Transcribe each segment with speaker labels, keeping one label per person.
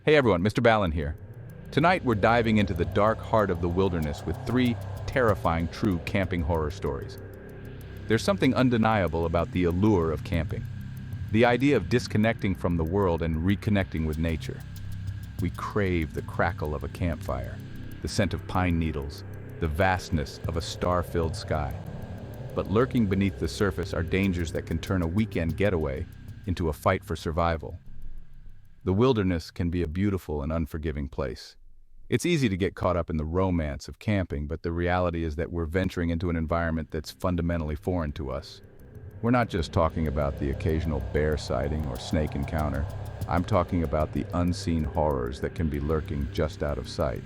Speaker 1: Hey everyone, Mr. Ballin here. Tonight we're diving into the dark heart of the wilderness with three terrifying true camping horror stories. There's something undeniable about the allure of camping. The idea of disconnecting from the world and reconnecting with nature. We crave the crackle of a campfire, the scent of pine needles, the vastness of a star-filled sky. But lurking beneath the surface are dangers that can turn a weekend getaway into a fight for survival. The wilderness can be a beautiful and unforgiving place. It's easy to get caught up in the romance of camping, but the reality is that we're venturing into an environment that's fundamentally foreign to us. We're not just talking about the occasional bear sighting or snake encounter. I'm talking about the unseen horrors that can be lurking just out of sight.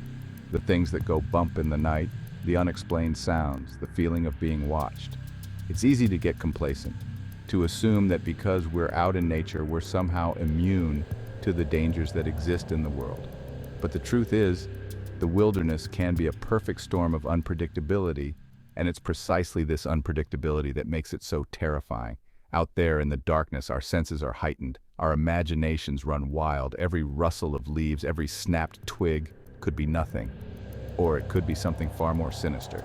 Speaker 1: The things that go bump in the night, the unexplained sounds, the feeling of being watched. It's easy to get complacent, to assume that because we're out in nature, we're somehow immune to the dangers that exist in the world. But the truth is, the wilderness can be a perfect storm of unpredictability, and it's precisely this unpredictability that makes it so terrifying. Out there in the darkness, our senses are heightened, our imaginations run wild. Every rustle of leaves, every snapped twig could be nothing, or it could be something far more sinister.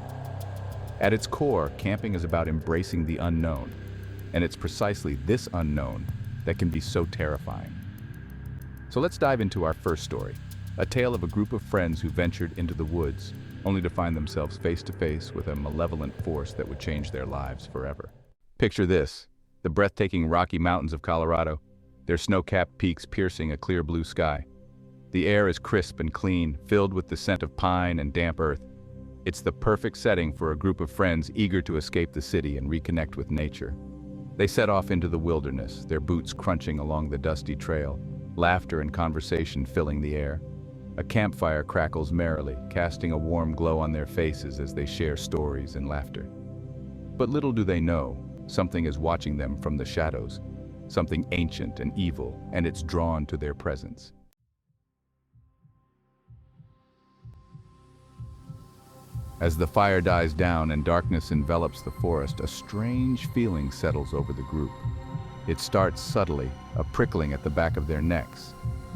Speaker 1: At its core, camping is about embracing the unknown, and it's precisely this unknown that can be so terrifying. So let's dive into our first story, a tale of a group of friends who ventured into the woods, only to find themselves face to face with a malevolent force that would change their lives forever. Picture this, the breathtaking Rocky Mountains of Colorado, their snow-capped peaks piercing a clear blue sky. The air is crisp and clean, filled with the scent of pine and damp earth. It's the perfect setting for a group of friends eager to escape the city and reconnect with nature. They set off into the wilderness, their boots crunching along the dusty trail, laughter and conversation filling the air. A campfire crackles merrily, casting a warm glow on their faces as they share stories and laughter. But little do they know, something is watching them from the shadows, something ancient and evil, and it's drawn to their presence. As the fire dies down and darkness envelops the forest, a strange feeling settles over the group. It starts subtly, a prickling at the back of their necks.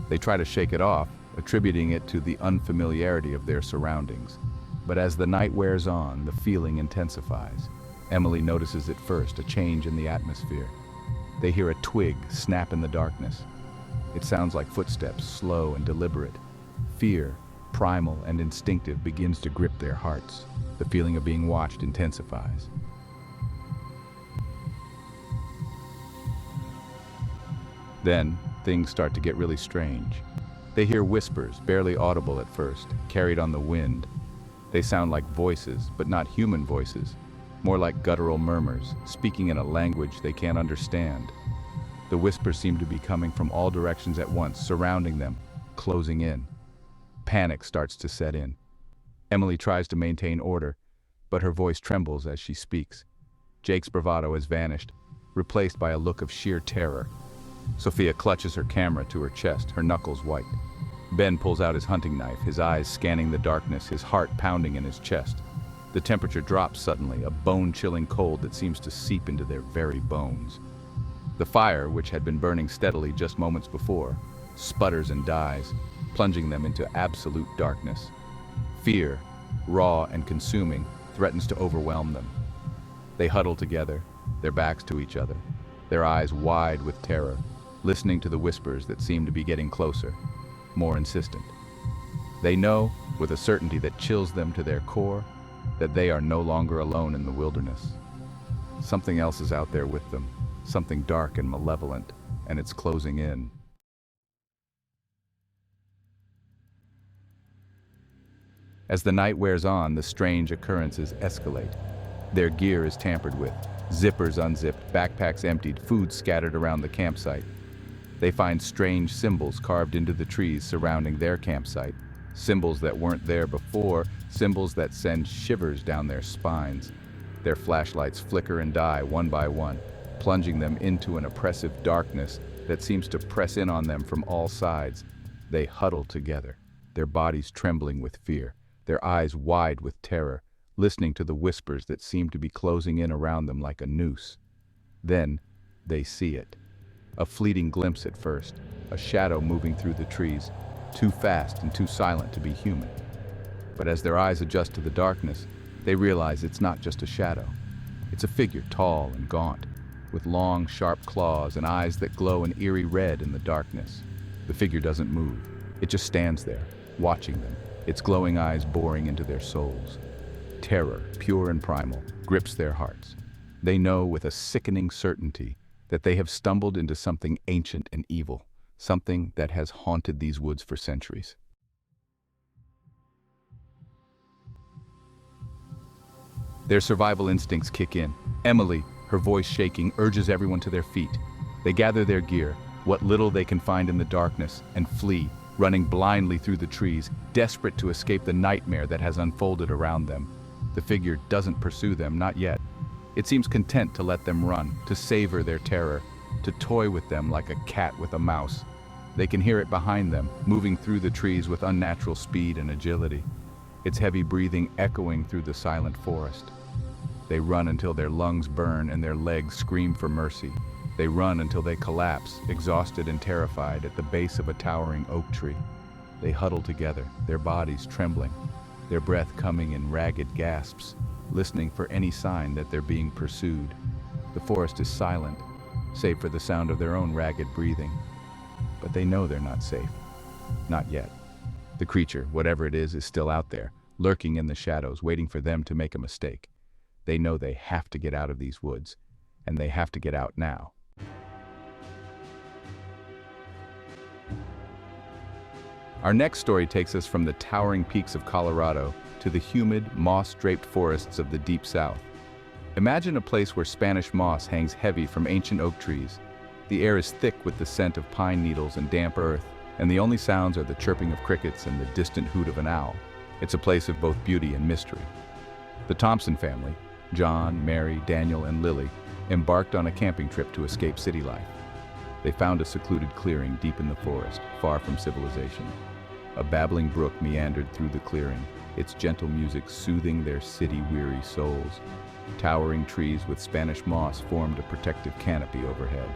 Speaker 1: They try to shake it off, attributing it to the unfamiliarity of their surroundings. But as the night wears on, the feeling intensifies. Emily notices it first, a change in the atmosphere. They hear a twig snap in the darkness. It sounds like footsteps, slow and deliberate. Fear, primal and instinctive, begins to grip their hearts. The feeling of being watched intensifies. Then, things start to get really strange. They hear whispers, barely audible at first, carried on the wind. They sound like voices, but not human voices, more like guttural murmurs, speaking in a language they can't understand. The whispers seem to be coming from all directions at once, surrounding them, closing in. Panic starts to set in. Emily tries to maintain order, but her voice trembles as she speaks. Jake's bravado has vanished, replaced by a look of sheer terror. Sophia clutches her camera to her chest, her knuckles white. Ben pulls out his hunting knife, his eyes scanning the darkness, his heart pounding in his chest. The temperature drops suddenly, a bone-chilling cold that seems to seep into their very bones. The fire, which had been burning steadily just moments before, sputters and dies, plunging them into absolute darkness. Fear, raw and consuming, threatens to overwhelm them. They huddle together, their backs to each other, their eyes wide with terror, listening to the whispers that seem to be getting closer, more insistent. They know, with a certainty that chills them to their core, that they are no longer alone in the wilderness. Something else is out there with them, something dark and malevolent, and it's closing in. As the night wears on, the strange occurrences escalate. Their gear is tampered with, zippers unzipped, backpacks emptied, food scattered around the campsite. They find strange symbols carved into the trees surrounding their campsite, symbols that weren't there before, symbols that send shivers down their spines. Their flashlights flicker and die one by one, plunging them into an oppressive darkness that seems to press in on them from all sides. They huddle together, their bodies trembling with fear, their eyes wide with terror, listening to the whispers that seem to be closing in around them like a noose. Then, they see it. A fleeting glimpse at first, a shadow moving through the trees, too fast and too silent to be human. But as their eyes adjust to the darkness, they realize it's not just a shadow. It's a figure tall and gaunt, with long, sharp claws and eyes that glow an eerie red in the darkness. The figure doesn't move. It just stands there, watching them, its glowing eyes boring into their souls. Terror, pure and primal, grips their hearts. They know with a sickening certainty that they have stumbled into something ancient and evil, something that has haunted these woods for centuries. Their survival instincts kick in. Emily, her voice shaking, urges everyone to their feet. They gather their gear, what little they can find in the darkness, and flee, running blindly through the trees, desperate to escape the nightmare that has unfolded around them. The figure doesn't pursue them, not yet. It seems content to let them run, to savor their terror, to toy with them like a cat with a mouse. They can hear it behind them, moving through the trees with unnatural speed and agility, its heavy breathing echoing through the silent forest. They run until their lungs burn and their legs scream for mercy. They run until they collapse, exhausted and terrified, at the base of a towering oak tree. They huddle together, their bodies trembling, their breath coming in ragged gasps, listening for any sign that they're being pursued. The forest is silent, save for the sound of their own ragged breathing. But they know they're not safe. Not yet. The creature, whatever it is still out there, lurking in the shadows, waiting for them to make a mistake. They know they have to get out of these woods, and they have to get out now. Our next story takes us from the towering peaks of Colorado to the humid, moss-draped forests of the Deep South. Imagine a place where Spanish moss hangs heavy from ancient oak trees. The air is thick with the scent of pine needles and damp earth, and the only sounds are the chirping of crickets and the distant hoot of an owl. It's a place of both beauty and mystery. The Thompson family, John, Mary, Daniel, and Lily, embarked on a camping trip to escape city life. They found a secluded clearing deep in the forest, far from civilization. A babbling brook meandered through the clearing, its gentle music soothing their city-weary souls. Towering trees with Spanish moss formed a protective canopy overhead.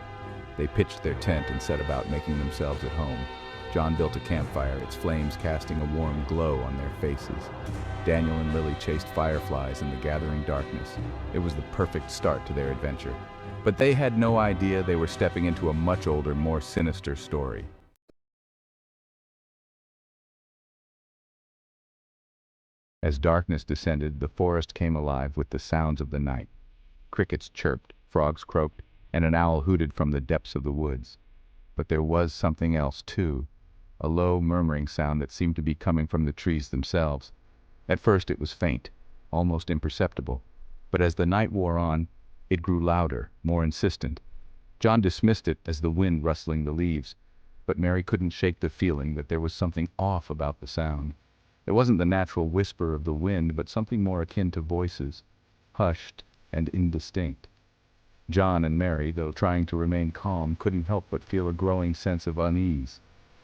Speaker 1: They pitched their tent and set about making themselves at home. John built a campfire, its flames casting a warm glow on their faces. Daniel and Lily chased fireflies in the gathering darkness. It was the perfect start to their adventure. But they had no idea they were stepping into a much older, more sinister story. As darkness descended, the forest came alive with the sounds of the night. Crickets chirped, frogs croaked, and an owl hooted from the depths of the woods. But there was something else, too. A low, murmuring sound that seemed to be coming from the trees themselves. At first it was faint, almost imperceptible, but as the night wore on, it grew louder, more insistent. John dismissed it as the wind rustling the leaves, but Mary couldn't shake the feeling that there was something off about the sound. It wasn't the natural whisper of the wind, but something more akin to voices, hushed and indistinct. John and Mary, though trying to remain calm, couldn't help but feel a growing sense of unease.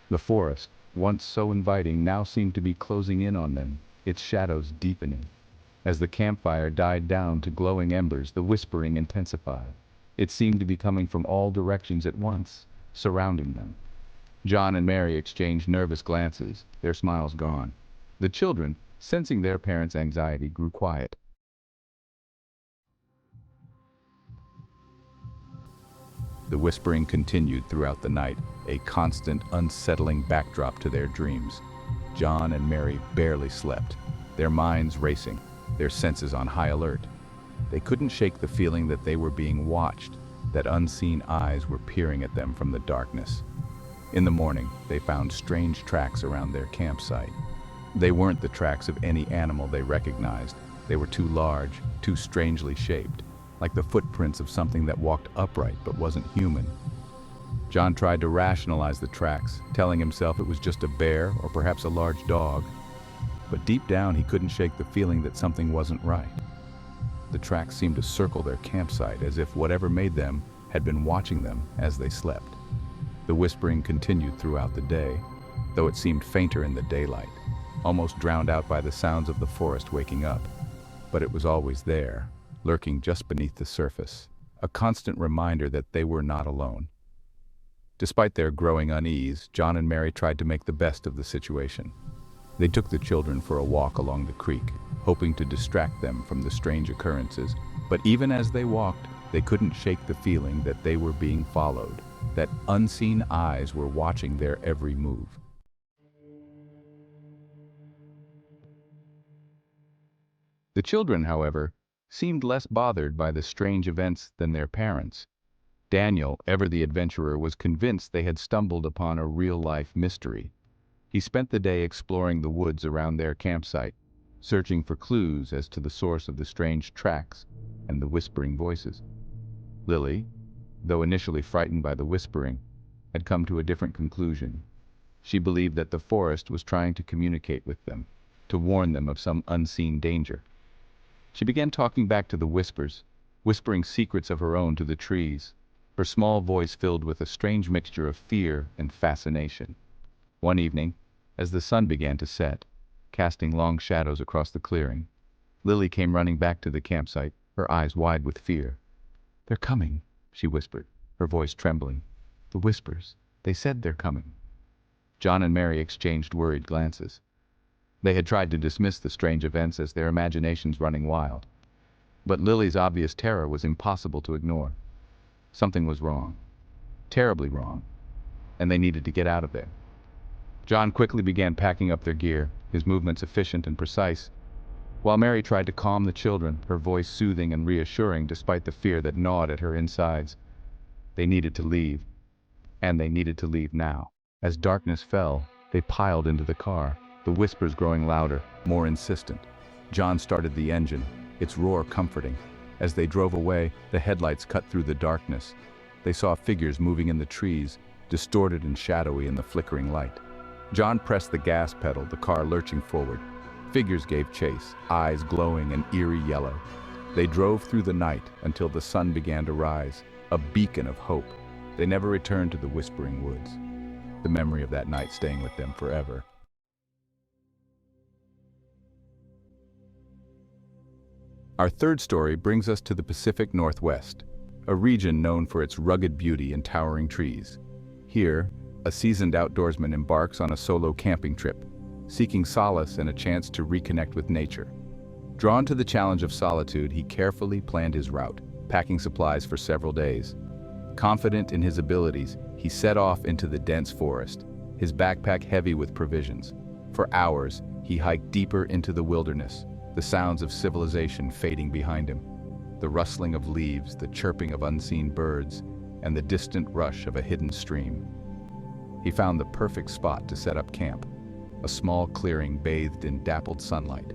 Speaker 1: The forest, once so inviting, now seemed to be closing in on them, its shadows deepening. As the campfire died down to glowing embers, the whispering intensified. It seemed to be coming from all directions at once, surrounding them. John and Mary exchanged nervous glances, their smiles gone. The children, sensing their parents' anxiety, grew quiet. The whispering continued throughout the night, a constant, unsettling backdrop to their dreams. John and Mary barely slept, their minds racing, their senses on high alert. They couldn't shake the feeling that they were being watched, that unseen eyes were peering at them from the darkness. In the morning, they found strange tracks around their campsite. They weren't the tracks of any animal they recognized. They were too large, too strangely shaped, like the footprints of something that walked upright but wasn't human. John tried to rationalize the tracks, telling himself it was just a bear or perhaps a large dog. But deep down he couldn't shake the feeling that something wasn't right. The tracks seemed to circle their campsite as if whatever made them had been watching them as they slept. The whispering continued throughout the day, though it seemed fainter in the daylight, almost drowned out by the sounds of the forest waking up. But it was always there, lurking just beneath the surface, a constant reminder that they were not alone. Despite their growing unease, John and Mary tried to make the best of the situation. They took the children for a walk along the creek, hoping to distract them from the strange occurrences, but even as they walked, they couldn't shake the feeling that they were being followed, that unseen eyes were watching their every move. The children, however, seemed less bothered by the strange events than their parents. Daniel, ever the adventurer, was convinced they had stumbled upon a real-life mystery. He spent the day exploring the woods around their campsite, searching for clues as to the source of the strange tracks and the whispering voices. Lily, though initially frightened by the whispering, had come to a different conclusion. She believed that the forest was trying to communicate with them, to warn them of some unseen danger. She began talking back to the whispers, whispering secrets of her own to the trees, her small voice filled with a strange mixture of fear and fascination. One evening, as the sun began to set, casting long shadows across the clearing, Lily came running back to the campsite, her eyes wide with fear. "They're coming," she whispered, her voice trembling. "The whispers. They said they're coming." John and Mary exchanged worried glances. They had tried to dismiss the strange events as their imaginations running wild. But Lily's obvious terror was impossible to ignore. Something was wrong. Terribly wrong. And they needed to get out of there. John quickly began packing up their gear, his movements efficient and precise, while Mary tried to calm the children, her voice soothing and reassuring despite the fear that gnawed at her insides. They needed to leave. And they needed to leave now. As darkness fell, they piled into the car, the whispers growing louder, more insistent. John started the engine, its roar comforting. As they drove away, the headlights cut through the darkness. They saw figures moving in the trees, distorted and shadowy in the flickering light. John pressed the gas pedal, the car lurching forward. Figures gave chase, eyes glowing an eerie yellow. They drove through the night until the sun began to rise, a beacon of hope. They never returned to the whispering woods, the memory of that night staying with them forever. Our third story brings us to the Pacific Northwest, a region known for its rugged beauty and towering trees. Here, a seasoned outdoorsman embarks on a solo camping trip, seeking solace and a chance to reconnect with nature. Drawn to the challenge of solitude, he carefully planned his route, packing supplies for several days. Confident in his abilities, he set off into the dense forest, his backpack heavy with provisions. For hours, he hiked deeper into the wilderness, the sounds of civilization fading behind him, the rustling of leaves, the chirping of unseen birds, and the distant rush of a hidden stream. He found the perfect spot to set up camp, a small clearing bathed in dappled sunlight.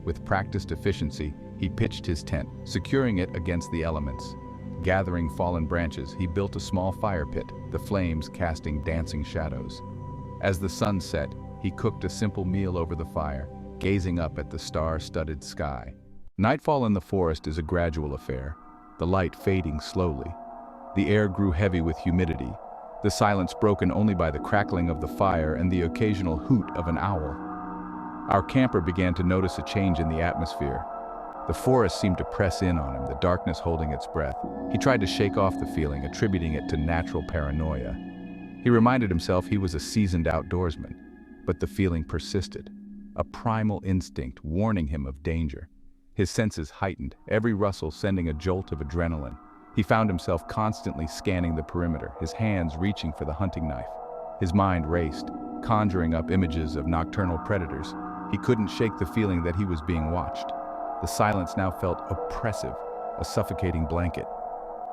Speaker 1: With practiced efficiency, he pitched his tent, securing it against the elements. Gathering fallen branches, he built a small fire pit, the flames casting dancing shadows. As the sun set, he cooked a simple meal over the fire, gazing up at the star-studded sky. Nightfall in the forest is a gradual affair, the light fading slowly. The air grew heavy with humidity, the silence broken only by the crackling of the fire and the occasional hoot of an owl. Our camper began to notice a change in the atmosphere. The forest seemed to press in on him, the darkness holding its breath. He tried to shake off the feeling, attributing it to natural paranoia. He reminded himself he was a seasoned outdoorsman, but the feeling persisted, a primal instinct warning him of danger. His senses heightened, every rustle sending a jolt of adrenaline. He found himself constantly scanning the perimeter, his hands reaching for the hunting knife. His mind raced, conjuring up images of nocturnal predators. He couldn't shake the feeling that he was being watched. The silence now felt oppressive, a suffocating blanket.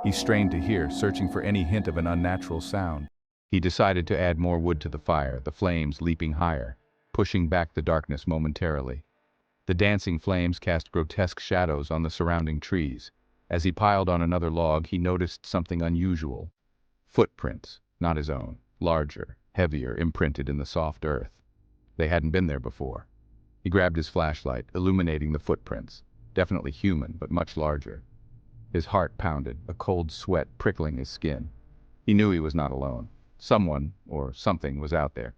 Speaker 1: He strained to hear, searching for any hint of an unnatural sound. He decided to add more wood to the fire, the flames leaping higher, pushing back the darkness momentarily. The dancing flames cast grotesque shadows on the surrounding trees. As he piled on another log, he noticed something unusual. Footprints, not his own, larger, heavier, imprinted in the soft earth. They hadn't been there before. He grabbed his flashlight, illuminating the footprints. Definitely human, but much larger. His heart pounded, a cold sweat prickling his skin. He knew he was not alone. Someone, or something, was out there.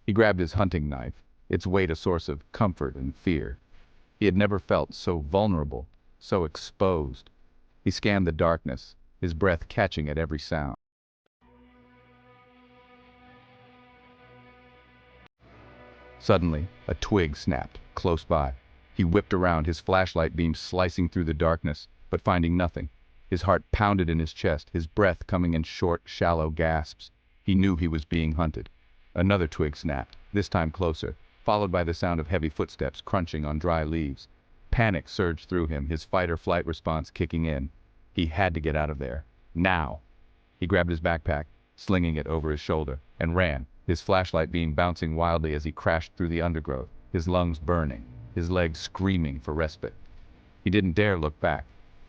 Speaker 1: He grabbed his hunting knife, its weight a source of comfort and fear. He had never felt so vulnerable, so exposed. He scanned the darkness, his breath catching at every sound. Suddenly, a twig snapped, close by. He whipped around, his flashlight beam slicing through the darkness, but finding nothing. His heart pounded in his chest, his breath coming in short, shallow gasps. He knew he was being hunted. Another twig snapped, this time closer, followed by the sound of heavy footsteps crunching on dry leaves. Panic surged through him, his fight-or-flight response kicking in. He had to get out of there. Now! He grabbed his backpack, slinging it over his shoulder, and ran, his flashlight beam bouncing wildly as he crashed through the undergrowth, his lungs burning, his legs screaming for respite. He didn't dare look back,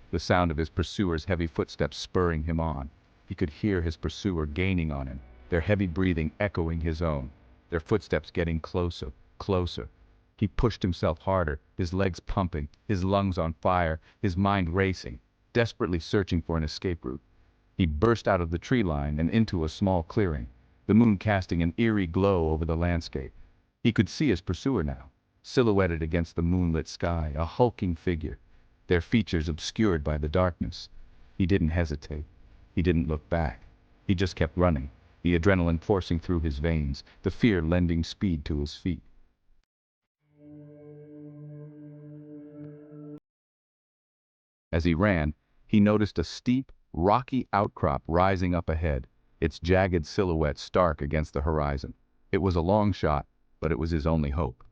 Speaker 1: the sound of his pursuer's heavy footsteps spurring him on. He could hear his pursuer gaining on him, their heavy breathing echoing his own, their footsteps getting closer, closer. He pushed himself harder, his legs pumping, his lungs on fire, his mind racing, desperately searching for an escape route. He burst out of the tree line and into a small clearing, the moon casting an eerie glow over the landscape. He could see his pursuer now, silhouetted against the moonlit sky, a hulking figure, their features obscured by the darkness. He didn't hesitate. He didn't look back. He just kept running, the adrenaline coursing through his veins, the fear lending speed to his feet. As he ran, he noticed a steep, rocky outcrop rising up ahead, its jagged silhouette stark against the horizon. It was a long shot, but it was his only hope.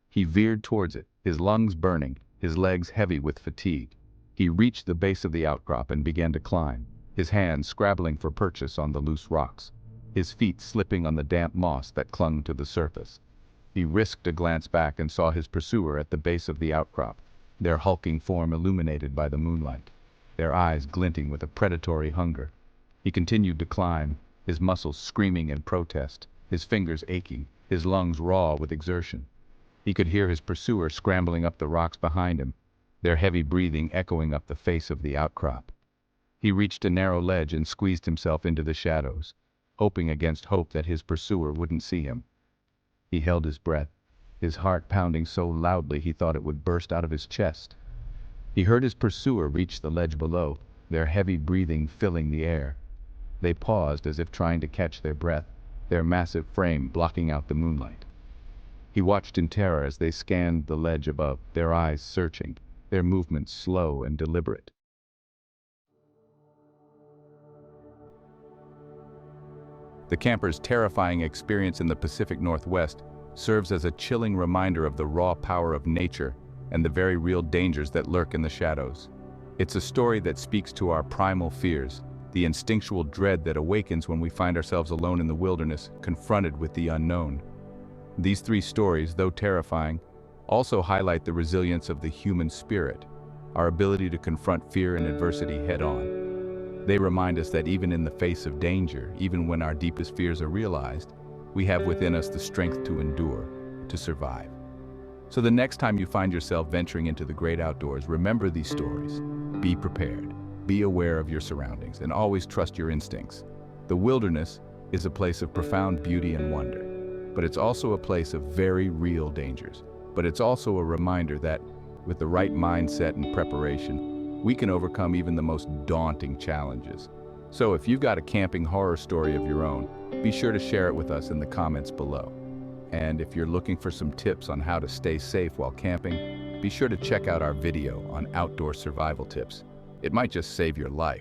Speaker 1: He veered towards it, his lungs burning, his legs heavy with fatigue. He reached the base of the outcrop and began to climb, his hands scrabbling for purchase on the loose rocks, his feet slipping on the damp moss that clung to the surface. He risked a glance back and saw his pursuer at the base of the outcrop, their hulking form illuminated by the moonlight, their eyes glinting with a predatory hunger. He continued to climb, his muscles screaming in protest, his fingers aching, his lungs raw with exertion. He could hear his pursuer scrambling up the rocks behind him, their heavy breathing echoing up the face of the outcrop. He reached a narrow ledge and squeezed himself into the shadows, hoping against hope that his pursuer wouldn't see him. He held his breath, his heart pounding so loudly he thought it would burst out of his chest. He heard his pursuer reach the ledge below, their heavy breathing filling the air. They paused as if trying to catch their breath, their massive frame blocking out the moonlight. He watched in terror as they scanned the ledge above, their eyes searching, their movements slow and deliberate. The camper's terrifying experience in the Pacific Northwest serves as a chilling reminder of the raw power of nature and the very real dangers that lurk in the shadows. It's a story that speaks to our primal fears, the instinctual dread that awakens when we find ourselves alone in the wilderness, confronted with the unknown. These three stories, though terrifying, also highlight the resilience of the human spirit, our ability to confront fear and adversity head-on. They remind us that even in the face of danger, even when our deepest fears are realized, we have within us the strength to endure, to survive. So the next time you find yourself venturing into the great outdoors, remember these stories. Be prepared, be aware of your surroundings, and always trust your instincts. The wilderness is a place of profound beauty and wonder, but it's also a place of very real dangers. But it's also a reminder that, with the right mindset and preparation, we can overcome even the most daunting challenges. So if you've got a camping horror story of your own, be sure to share it with us in the comments below. And if you're looking for some tips on how to stay safe while camping, be sure to check out our video on outdoor survival tips. It might just save your life.